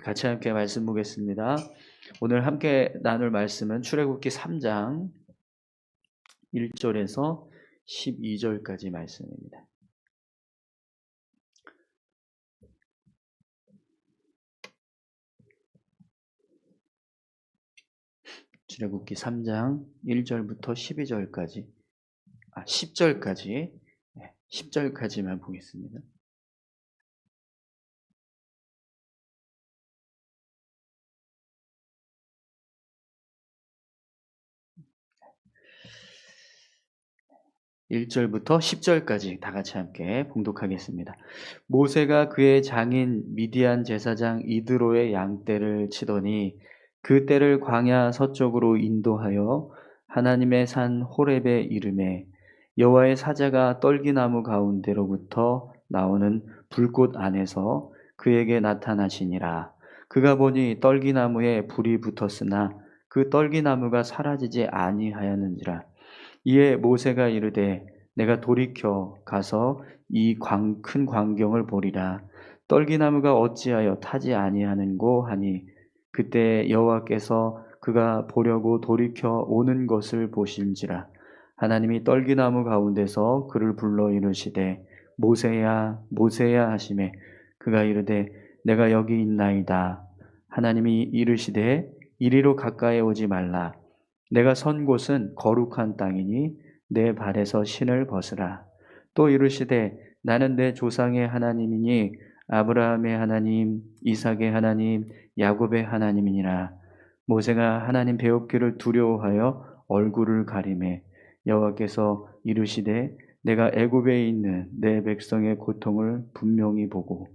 같이 함께 말씀 보겠습니다. 오늘 함께 나눌 말씀은 출애굽기 3장 1절에서 12절까지 말씀입니다. 출애굽기 3장 1절부터 12절까지 10절까지 10절까지만 보겠습니다. 1절부터 10절까지 다 같이 함께 봉독하겠습니다. 모세가 그의 장인 미디안 제사장 이드로의 양떼를 치더니 그 떼를 광야 서쪽으로 인도하여 하나님의 산 호렙에 이르매 여호와의 사자가 떨기나무 가운데로부터 나오는 불꽃 안에서 그에게 나타나시니라. 그가 보니 떨기나무에 불이 붙었으나 그 떨기나무가 사라지지 아니하였는지라. 이에 모세가 이르되 내가 돌이켜 가서 이 큰 광경을 보리라. 떨기나무가 어찌하여 타지 아니하는고 하니 그때 여호와께서 그가 보려고 돌이켜 오는 것을 보신지라. 하나님이 떨기나무 가운데서 그를 불러 이르시되 모세야 모세야 하시매 그가 이르되 내가 여기 있나이다. 하나님이 이르시되 이리로 가까이 오지 말라. 내가 선 곳은 거룩한 땅이니 내 발에서 신을 벗으라. 또 이르시되 나는 내 조상의 하나님이니 아브라함의 하나님, 이삭의 하나님, 야곱의 하나님이니라. 모세가 하나님 배웁기를 두려워하여 얼굴을 가리매 여호와께서 이르시되 내가 애굽에 있는 내 백성의 고통을 분명히 보고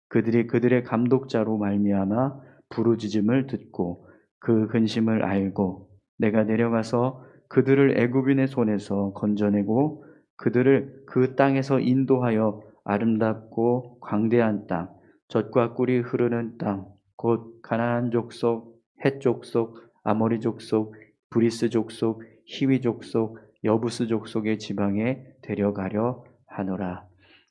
그들이 그들의 감독자로 말미암아 부르짖음을 듣고 그 근심을 알고 내가 내려가서 그들을 애굽인의 손에서 건져내고 그들을 그 땅에서 인도하여 아름답고 광대한 땅, 젖과 꿀이 흐르는 땅, 곧 가나안 족속, 헷 족속, 아모리 족속, 브리스 족속, 히위 족속, 여부스 족속의 지방에 데려가려 하노라.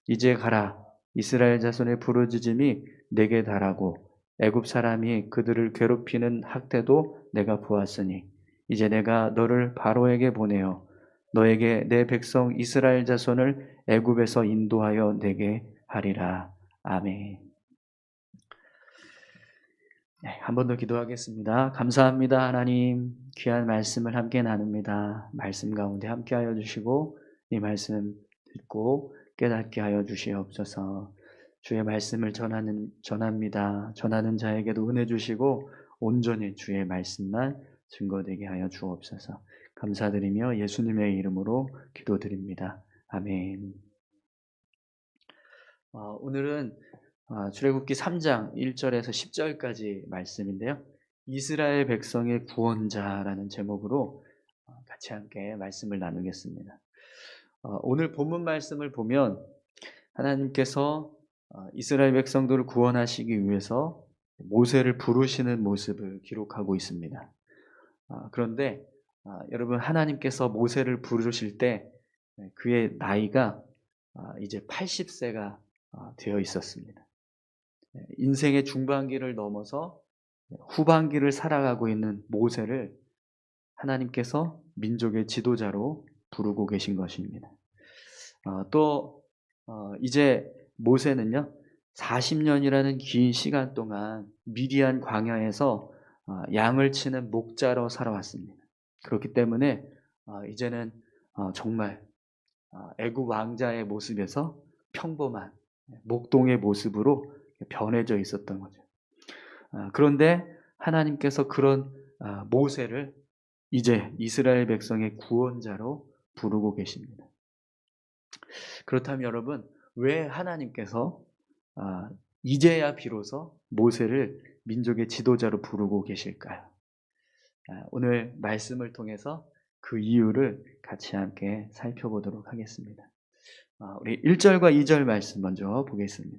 이제 가라. 이스라엘 자손의 부르짖음이 내게 달하고 애굽 사람이 그들을 괴롭히는 학대도 내가 보았으니 이제 내가 너를 바로에게 보내어 너에게 내 백성 이스라엘 자손을 애굽에서 인도하여 내게 하리라. 아멘. 한 번 더 기도하겠습니다. 감사합니다. 하나님 귀한 말씀을 함께 나눕니다. 말씀 가운데 함께하여 주시고 이 말씀 듣고 깨닫게 하여 주시옵소서. 주의 말씀을 전합니다. 전하는 자에게도 은혜 주시고 온전히 주의 말씀만 증거되게 하여 주옵소서. 감사드리며 예수님의 이름으로 기도드립니다. 아멘. 오늘은 출애굽기 3장 1절에서 10절까지 말씀인데요. 이스라엘 백성의 구원자라는 제목으로 같이 함께 말씀을 나누겠습니다. 오늘 본문 말씀을 보면 하나님께서 이스라엘 백성들을 구원하시기 위해서 모세를 부르시는 모습을 기록하고 있습니다. 그런데 여러분 하나님께서 모세를 부르실 때 그의 나이가 이제 80세가 되어 있었습니다. 인생의 중반기를 넘어서 후반기를 살아가고 있는 모세를 하나님께서 민족의 지도자로 부르고 계신 것입니다. 또 이제 모세는요 40년이라는 긴 시간 동안 미디안 광야에서 양을 치는 목자로 살아왔습니다. 그렇기 때문에 이제는 정말 애굽 왕자의 모습에서 평범한 목동의 모습으로 변해져 있었던 거죠. 그런데 하나님께서 그런 모세를 이제 이스라엘 백성의 구원자로 부르고 계십니다. 그렇다면 여러분 왜 하나님께서 이제야 비로소 모세를 민족의 지도자로 부르고 계실까요? 오늘 말씀을 통해서 그 이유를 같이 함께 살펴보도록 하겠습니다. 우리 1절과 2절 말씀 먼저 보겠습니다.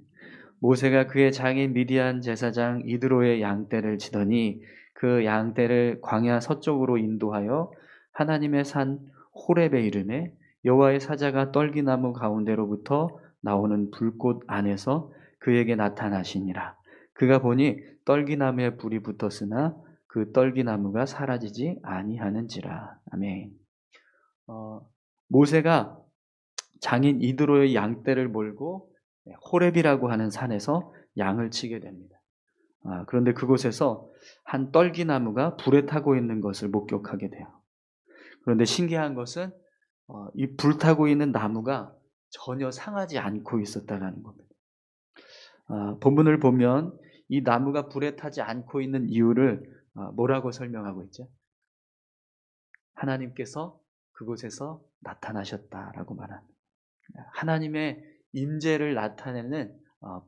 모세가 그의 장인 미디안 제사장 이드로의 양떼를 치더니 그 양떼를 광야 서쪽으로 인도하여 하나님의 산 호렙에 이르매 여호와의 사자가 떨기나무 가운데로부터 나오는 불꽃 안에서 그에게 나타나시니라. 그가 보니 떨기나무에 불이 붙었으나 그 떨기나무가 사라지지 아니하는지라. 아멘. 어, 모세가 장인 이드로의 양떼를 몰고 호렙이라고 하는 산에서 양을 치게 됩니다. 그런데 그곳에서 한 떨기나무가 불에 타고 있는 것을 목격하게 돼요. 그런데 신기한 것은 이 불타고 있는 나무가 전혀 상하지 않고 있었다는 겁니다. 본문을 보면 이 나무가 불에 타지 않고 있는 이유를 뭐라고 설명하고 있죠? 하나님께서 그곳에서 나타나셨다라고 말합니다. 하나님의 임재를 나타내는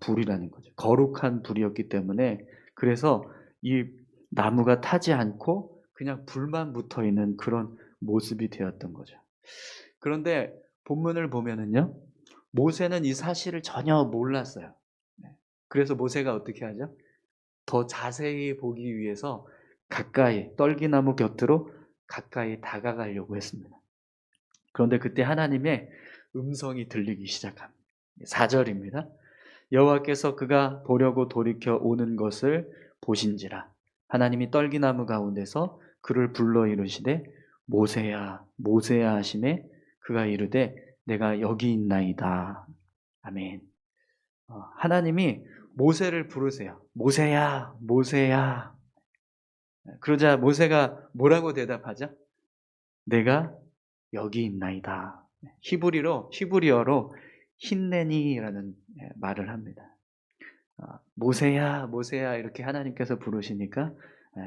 불이라는 거죠. 거룩한 불이었기 때문에, 그래서 이 나무가 타지 않고 그냥 불만 붙어 있는 그런 모습이 되었던 거죠. 그런데 본문을 보면은요, 모세는 이 사실을 전혀 몰랐어요. 그래서 모세가 어떻게 하죠? 더 자세히 보기 위해서 가까이, 떨기나무 곁으로 가까이 다가가려고 했습니다. 그런데 그때 하나님의 음성이 들리기 시작합니다. 4절입니다. 여호와께서 그가 보려고 돌이켜 오는 것을 보신지라. 하나님이 떨기나무 가운데서 그를 불러 이르시되 모세야 모세야 하시매 그가 이르되 내가 여기 있나이다. 아멘. 하나님이 모세를 부르세요. 모세야 모세야. 그러자 모세가 뭐라고 대답하죠? 내가 여기 있나이다. 히브리어로 힌네니라는 말을 합니다. 모세야, 모세야 이렇게 하나님께서 부르시니까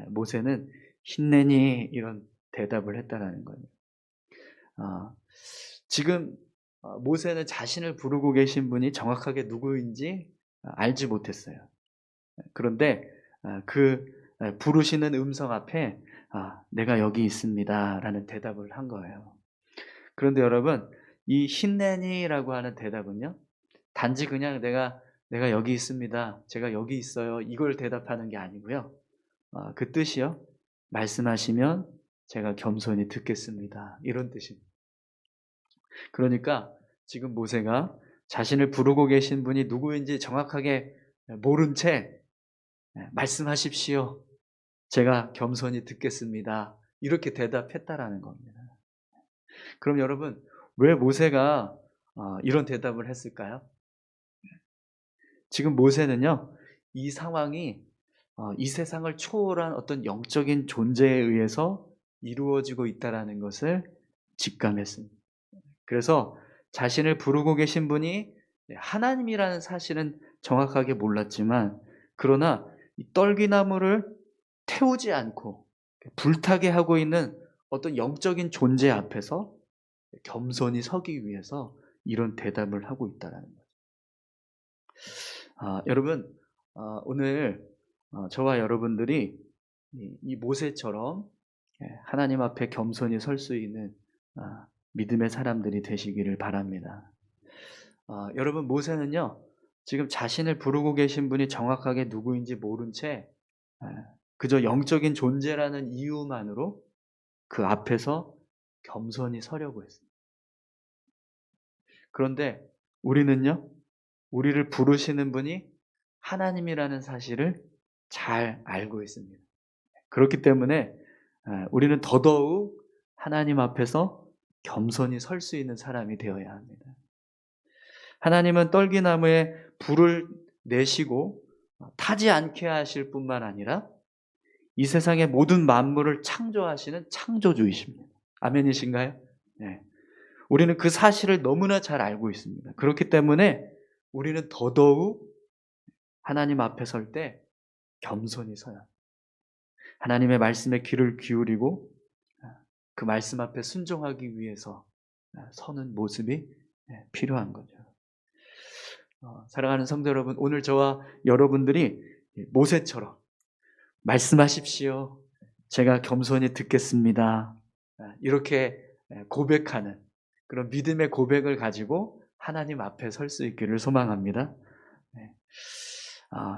모세는 힌네니 이런 대답을 했다라는 거예요. 지금 모세는 자신을 부르고 계신 분이 정확하게 누구인지 알지 못했어요. 그런데 그 부르시는 음성 앞에 내가 여기 있습니다라는 대답을 한 거예요. 그런데 여러분, 이 힌네니라고 하는 대답은요, 단지 그냥 내가 여기 있습니다, 제가 여기 있어요, 이걸 대답하는 게 아니고요. 그 뜻이요, 말씀하시면 제가 겸손히 듣겠습니다, 이런 뜻입니다. 그러니까 지금 모세가 자신을 부르고 계신 분이 누구인지 정확하게 모른 채 말씀하십시오, 제가 겸손히 듣겠습니다, 이렇게 대답했다라는 겁니다. 그럼 여러분, 왜 모세가 이런 대답을 했을까요? 지금 모세는요, 이 상황이 이 세상을 초월한 어떤 영적인 존재에 의해서 이루어지고 있다는 것을 직감했습니다. 그래서 자신을 부르고 계신 분이 하나님이라는 사실은 정확하게 몰랐지만, 그러나 이 떨기나무를 태우지 않고 불타게 하고 있는 어떤 영적인 존재 앞에서 겸손히 서기 위해서 이런 대답을 하고 있다는 거죠. 여러분, 오늘 저와 여러분들이 이 모세처럼 하나님 앞에 겸손히 설 수 있는 믿음의 사람들이 되시기를 바랍니다. 여러분, 모세는요, 지금 자신을 부르고 계신 분이 정확하게 누구인지 모른 채 그저 영적인 존재라는 이유만으로 그 앞에서 겸손히 서려고 했습니다. 그런데 우리는요, 우리를 부르시는 분이 하나님이라는 사실을 잘 알고 있습니다. 그렇기 때문에 우리는 더더욱 하나님 앞에서 겸손히 설 수 있는 사람이 되어야 합니다. 하나님은 떨기나무에 불을 내시고 타지 않게 하실 뿐만 아니라 이 세상의 모든 만물을 창조하시는 창조주이십니다. 아멘이신가요? 네. 우리는 그 사실을 너무나 잘 알고 있습니다. 그렇기 때문에 우리는 더더욱 하나님 앞에 설 때 겸손히 서야 합니다. 하나님의 말씀에 귀를 기울이고 그 말씀 앞에 순종하기 위해서 서는 모습이 필요한 거죠. 사랑하는 성도 여러분, 오늘 저와 여러분들이 모세처럼 말씀하십시오, 제가 겸손히 듣겠습니다, 이렇게 고백하는 그런 믿음의 고백을 가지고 하나님 앞에 설 수 있기를 소망합니다.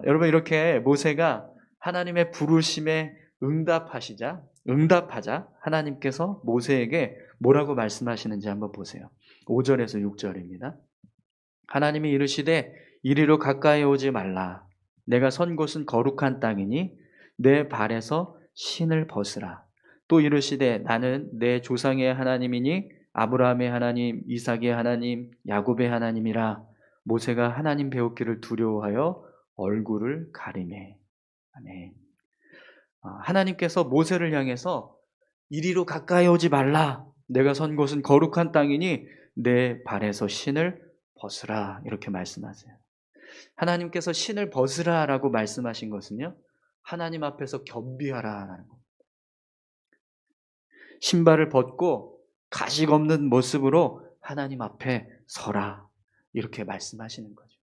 여러분, 이렇게 모세가 하나님의 부르심에 응답하자 하나님께서 모세에게 뭐라고 말씀하시는지 한번 보세요. 5절에서 6절입니다. 하나님이 이르시되 이리로 가까이 오지 말라. 내가 선 곳은 거룩한 땅이니 내 발에서 신을 벗으라. 또 이르시되 나는 내 조상의 하나님이니 아브라함의 하나님, 이삭의 하나님, 야곱의 하나님이라. 모세가 하나님 배웠기를 두려워하여 얼굴을 가리매. 아멘. 하나님께서 모세를 향해서 이리로 가까이 오지 말라. 내가 선 곳은 거룩한 땅이니 내 발에서 신을 벗으라. 이렇게 말씀하세요. 하나님께서 신을 벗으라라고 말씀하신 것은요, 하나님 앞에서 겸비하라라는 겁니다. 신발을 벗고 가식 없는 모습으로 하나님 앞에 서라. 이렇게 말씀하시는 거죠.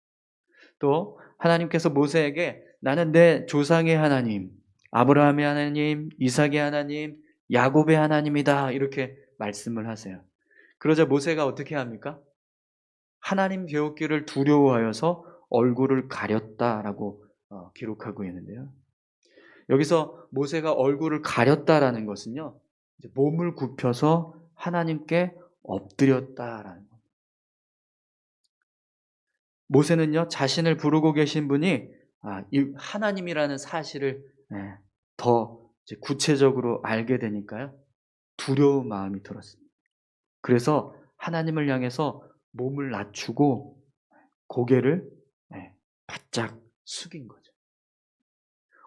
또 하나님께서 모세에게 나는 내 조상의 하나님, 아브라함의 하나님, 이삭의 하나님, 야곱의 하나님이다. 이렇게 말씀을 하세요. 그러자 모세가 어떻게 합니까? 하나님 배웠기를 두려워하여서 얼굴을 가렸다라고 기록하고 있는데요. 여기서 모세가 얼굴을 가렸다라는 것은요, 이제 몸을 굽혀서 하나님께 엎드렸다라는 겁니다. 모세는요, 자신을 부르고 계신 분이 이 하나님이라는 사실을 더 이제 구체적으로 알게 되니까요, 두려운 마음이 들었습니다. 그래서 하나님을 향해서 몸을 낮추고 고개를 바짝 숙인 거죠.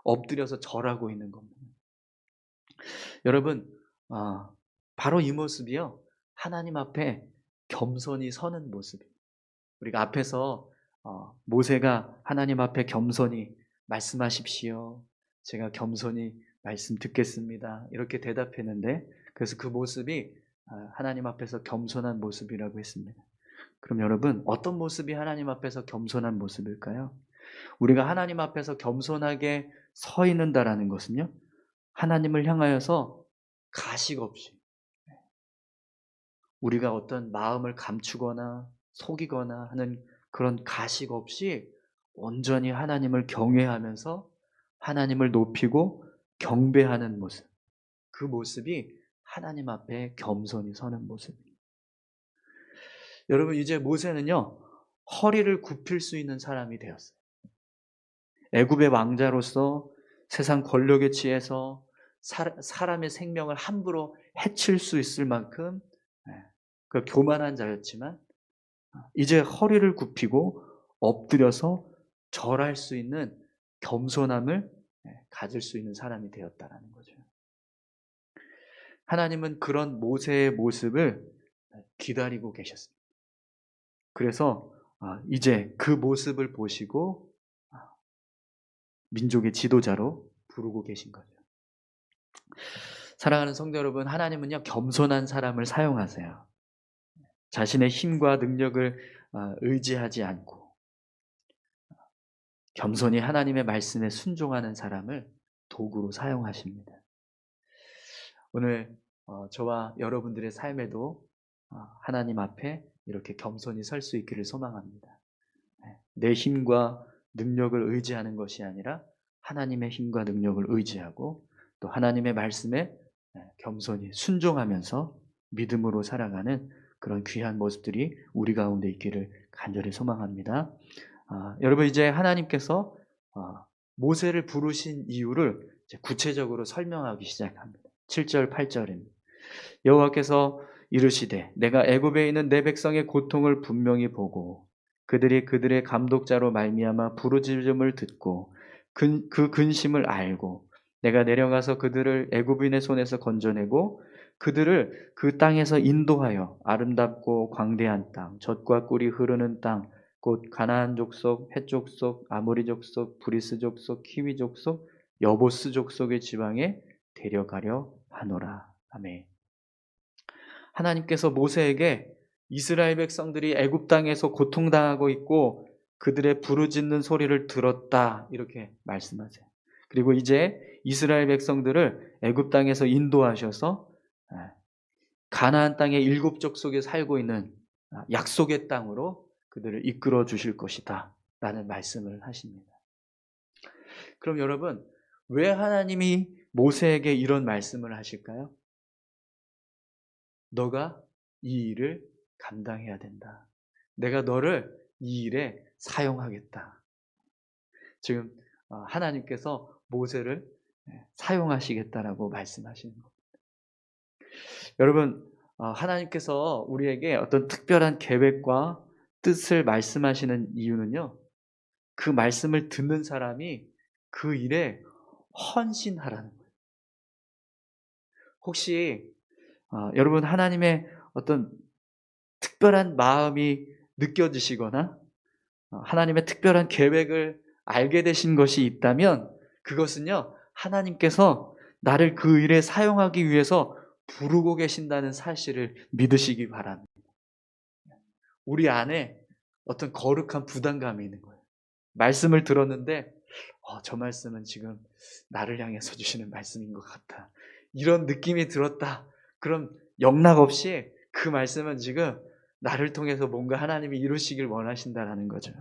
엎드려서 절하고 있는 겁니다. 여러분, 바로 이 모습이요, 하나님 앞에 겸손히 서는 모습이에요. 우리가 앞에서 모세가 하나님 앞에 겸손히 말씀하십시오. 제가 겸손히 말씀 듣겠습니다. 이렇게 대답했는데, 그래서 그 모습이 하나님 앞에서 겸손한 모습이라고 했습니다. 그럼 여러분, 어떤 모습이 하나님 앞에서 겸손한 모습일까요? 우리가 하나님 앞에서 겸손하게 서 있는다라는 것은요, 하나님을 향하여서 가식 없이, 우리가 어떤 마음을 감추거나 속이거나 하는 그런 가식 없이 온전히 하나님을 경외하면서 하나님을 높이고 경배하는 모습, 그 모습이 하나님 앞에 겸손히 서는 모습입니다. 여러분, 이제 모세는요, 허리를 굽힐 수 있는 사람이 되었어요. 애굽의 왕자로서 세상 권력에 취해서 사람의 생명을 함부로 해칠 수 있을 만큼 그 교만한 자였지만, 이제 허리를 굽히고 엎드려서 절할 수 있는 겸손함을 가질 수 있는 사람이 되었다라는 거죠. 하나님은 그런 모세의 모습을 기다리고 계셨습니다. 그래서 이제 그 모습을 보시고 민족의 지도자로 부르고 계신 거죠. 사랑하는 성도 여러분, 하나님은요, 겸손한 사람을 사용하세요. 자신의 힘과 능력을 의지하지 않고 겸손히 하나님의 말씀에 순종하는 사람을 도구로 사용하십니다. 오늘 저와 여러분들의 삶에도 하나님 앞에 이렇게 겸손히 설 수 있기를 소망합니다. 내 힘과 능력을 의지하는 것이 아니라 하나님의 힘과 능력을 의지하고 또 하나님의 말씀에 겸손히 순종하면서 믿음으로 살아가는 그런 귀한 모습들이 우리 가운데 있기를 간절히 소망합니다. 여러분, 이제 하나님께서 모세를 부르신 이유를 이제 구체적으로 설명하기 시작합니다. 7절, 8절입니다. 여호와께서 이르시되 내가 애굽에 있는 내 백성의 고통을 분명히 보고 그들이 그들의 감독자로 말미암아 부르짖음을 듣고 그 근심을 알고 내가 내려가서 그들을 애굽인의 손에서 건져내고 그들을 그 땅에서 인도하여 아름답고 광대한 땅, 젖과 꿀이 흐르는 땅, 곧 가나안 족속, 헷 족속, 아모리 족속, 브리스 족속, 히위 족속, 여보스 족속의 지방에 데려가려 하노라. 아멘. 하나님께서 모세에게 이스라엘 백성들이 애굽 땅에서 고통당하고 있고 그들의 부르짖는 소리를 들었다, 이렇게 말씀하세요. 그리고 이제 이스라엘 백성들을 애굽 땅에서 인도하셔서 가나안 땅의 7 족속에 살고 있는 약속의 땅으로 그들을 이끌어 주실 것이다 라는 말씀을 하십니다. 그럼 여러분, 왜 하나님이 모세에게 이런 말씀을 하실까요? 너가 이 일을 감당해야 된다. 내가 너를 이 일에 사용하겠다. 지금 하나님께서 모세를 사용하시겠다라고 말씀하시는 겁니다. 여러분, 하나님께서 우리에게 어떤 특별한 계획과 뜻을 말씀하시는 이유는요, 그 말씀을 듣는 사람이 그 일에 헌신하라는 거예요. 혹시 여러분 하나님의 어떤 특별한 마음이 느껴지시거나 하나님의 특별한 계획을 알게 되신 것이 있다면 그것은요, 하나님께서 나를 그 일에 사용하기 위해서 부르고 계신다는 사실을 믿으시기 바랍니다. 우리 안에 어떤 거룩한 부담감이 있는 거예요. 말씀을 들었는데 저 말씀은 지금 나를 향해서 주시는 말씀인 것 같다. 이런 느낌이 들었다. 그럼 영락 없이 그 말씀은 지금 나를 통해서 뭔가 하나님이 이루시길 원하신다라는 거죠.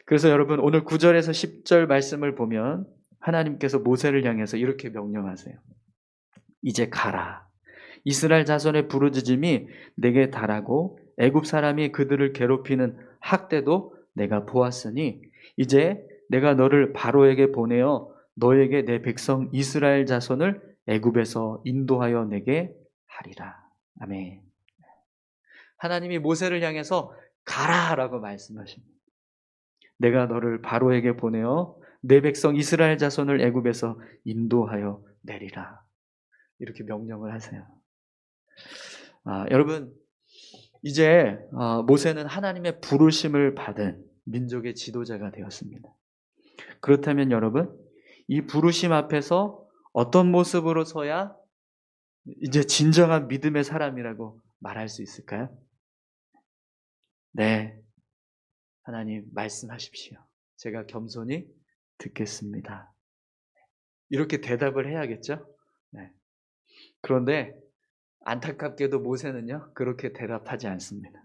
그래서 여러분 오늘 9절에서 10절 말씀을 보면 하나님께서 모세를 향해서 이렇게 명령하세요. 이제 가라. 이스라엘 자손의 부르짖음이 내게 달하고 애굽 사람이 그들을 괴롭히는 학대도 내가 보았으니 이제 내가 너를 바로에게 보내어 너에게 내 백성 이스라엘 자손을 애굽에서 인도하여 내게 하리라. 아멘. 하나님이 모세를 향해서 가라라고 말씀하십니다. 내가 너를 바로에게 보내어 내 백성 이스라엘 자손을 애굽에서 인도하여 내리라. 이렇게 명령을 하세요. 여러분 이제 모세는 하나님의 부르심을 받은 민족의 지도자가 되었습니다. 그렇다면 여러분 이 부르심 앞에서 어떤 모습으로 서야 이제 진정한 믿음의 사람이라고 말할 수 있을까요? 네, 하나님 말씀하십시오. 제가 겸손히 듣겠습니다. 이렇게 대답을 해야겠죠? 네. 그런데 안타깝게도 모세는요 그렇게 대답하지 않습니다.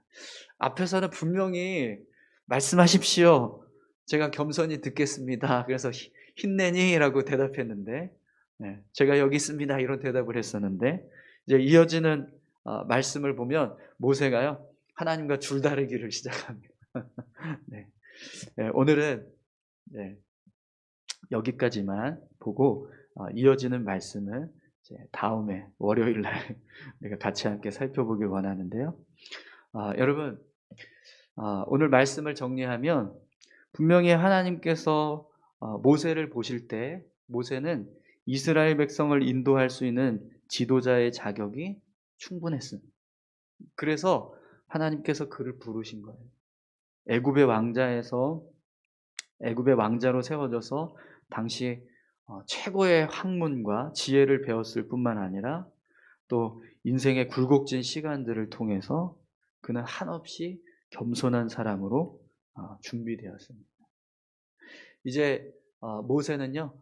앞에서는 분명히 말씀하십시오. 제가 겸손히 듣겠습니다. 그래서 힘내니? 라고 대답했는데 제가 여기 있습니다. 이런 대답을 했었는데 이제 이어지는 말씀을 보면 모세가요 하나님과 줄다리기를 시작합니다. 네. 오늘은 여기까지만 보고 이어지는 말씀을 다음에 월요일 날 우리가 같이 함께 살펴보길 원하는데요. 여러분 오늘 말씀을 정리하면 분명히 하나님께서 모세를 보실 때 모세는 이스라엘 백성을 인도할 수 있는 지도자의 자격이 충분했습니다. 그래서 하나님께서 그를 부르신 거예요. 애굽의 왕자로 세워져서 당시 최고의 학문과 지혜를 배웠을 뿐만 아니라 또 인생의 굴곡진 시간들을 통해서 그는 한없이 겸손한 사람으로 준비되었습니다. 이제 모세는요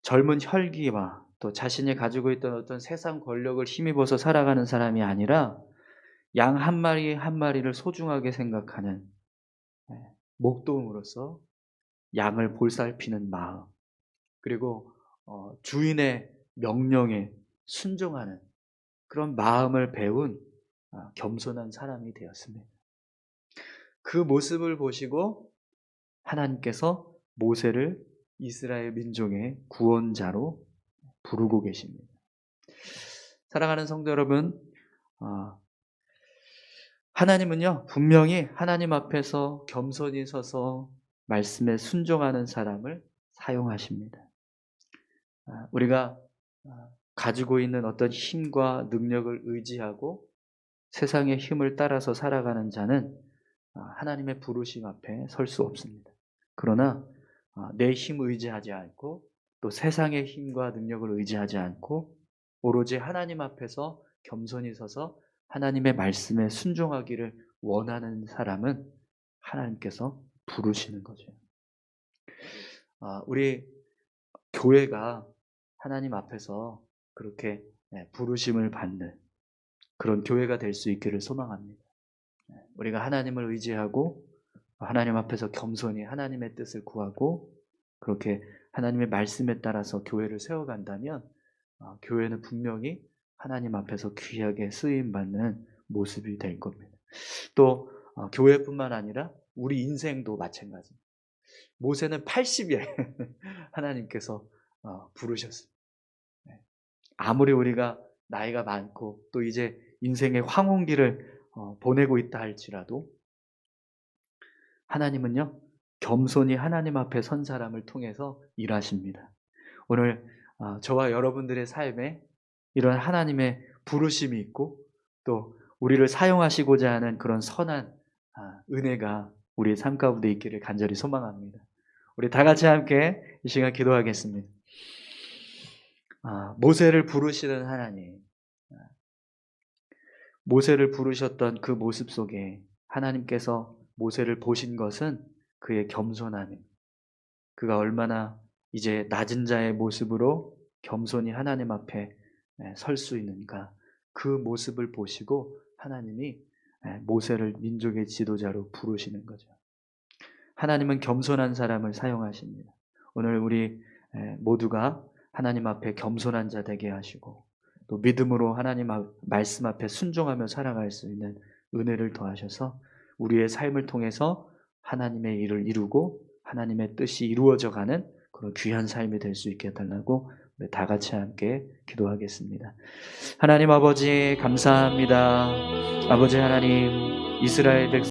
젊은 혈기와 또 자신이 가지고 있던 어떤 세상 권력을 힘입어서 살아가는 사람이 아니라 양 한 마리 한 마리를 소중하게 생각하는 목동으로서 양을 볼살피는 마음, 그리고 주인의 명령에 순종하는 그런 마음을 배운 겸손한 사람이 되었습니다. 그 모습을 보시고 하나님께서 모세를 이스라엘 민족의 구원자로 부르고 계십니다. 사랑하는 성도 여러분, 하나님은요 분명히 하나님 앞에서 겸손히 서서 말씀에 순종하는 사람을 사용하십니다. 우리가 가지고 있는 어떤 힘과 능력을 의지하고 세상의 힘을 따라서 살아가는 자는 하나님의 부르심 앞에 설 수 없습니다. 그러나 내 힘 의지하지 않고 또 세상의 힘과 능력을 의지하지 않고 오로지 하나님 앞에서 겸손히 서서 하나님의 말씀에 순종하기를 원하는 사람은 하나님께서 부르시는 거죠. 우리 교회가 하나님 앞에서 그렇게 부르심을 받는 그런 교회가 될 수 있기를 소망합니다. 우리가 하나님을 의지하고 하나님 앞에서 겸손히 하나님의 뜻을 구하고 그렇게 하나님의 말씀에 따라서 교회를 세워간다면 교회는 분명히 하나님 앞에서 귀하게 쓰임받는 모습이 될 겁니다. 또 교회뿐만 아니라 우리 인생도 마찬가지입니다. 모세는 80에 하나님께서 부르셨습니다. 네. 아무리 우리가 나이가 많고 또 이제 인생의 황혼기를 보내고 있다 할지라도 하나님은요, 겸손히 하나님 앞에 선 사람을 통해서 일하십니다. 오늘 저와 여러분들의 삶에 이런 하나님의 부르심이 있고 또 우리를 사용하시고자 하는 그런 선한 은혜가 우리의 삶 가운데 있기를 간절히 소망합니다. 우리 다 같이 함께 이 시간 기도하겠습니다. 모세를 부르시는 하나님, 모세를 부르셨던 그 모습 속에 하나님께서 모세를 보신 것은 그의 겸손함, 그가 얼마나 이제 낮은 자의 모습으로 겸손히 하나님 앞에 설 수 있는가, 그 모습을 보시고 하나님이 모세를 민족의 지도자로 부르시는 거죠. 하나님은 겸손한 사람을 사용하십니다. 오늘 우리 모두가 하나님 앞에 겸손한 자 되게 하시고 또 믿음으로 하나님 말씀 앞에 순종하며 살아갈 수 있는 은혜를 더하셔서 우리의 삶을 통해서 하나님의 일을 이루고 하나님의 뜻이 이루어져 가는 그런 귀한 삶이 될 수 있게 해달라고 우리 다 같이 함께 기도하겠습니다. 하나님 아버지 감사합니다. 아버지 하나님, 이스라엘 백성